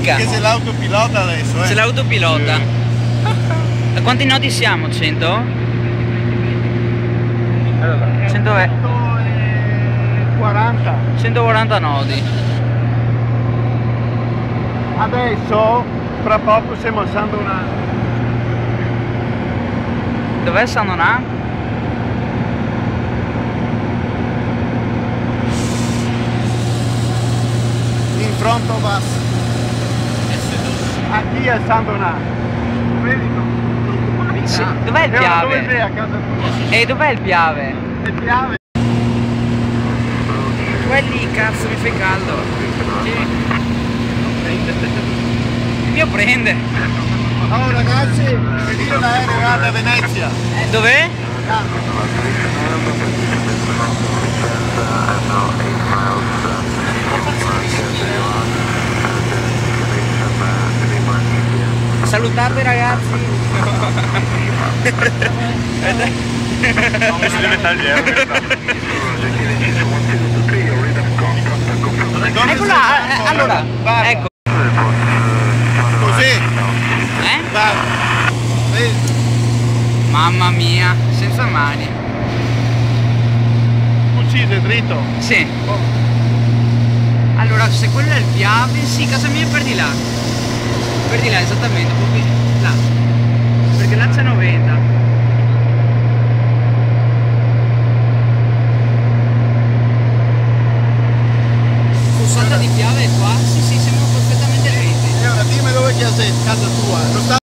Mica. Che c'è l'autopilota adesso, C'è l'autopilota. A quanti nodi siamo? 100? Allora, 140. 140 nodi. Adesso, fra poco siamo a San Donato. Dov'è San Donato? In fronte a Vas. A chi è San Donato? Vedi tu? Sì. Dov'è il Dove Piave? sei a casa tua? E dov'è il Piave? Il Piave? Tu è lì, cazzo, mi fai caldo. Sì. Il mio prende. Oh ragazzi, io l'aereo è a Venezia. Dov'è? Salutate ragazzi. Non si deve tagliare. Ecco là, allora, ecco. Così, Eh? vedi? Mamma mia, senza mani. Uccide dritto. Sì. Allora, se quello è il Piave, sì, casa mia è per di là. Per di là, esattamente, proprio là. Perché là c'è 90. Fossata di Piave è qua? Sì, sì, siamo perfettamente dritti. E ora dimmi dove è casa tua.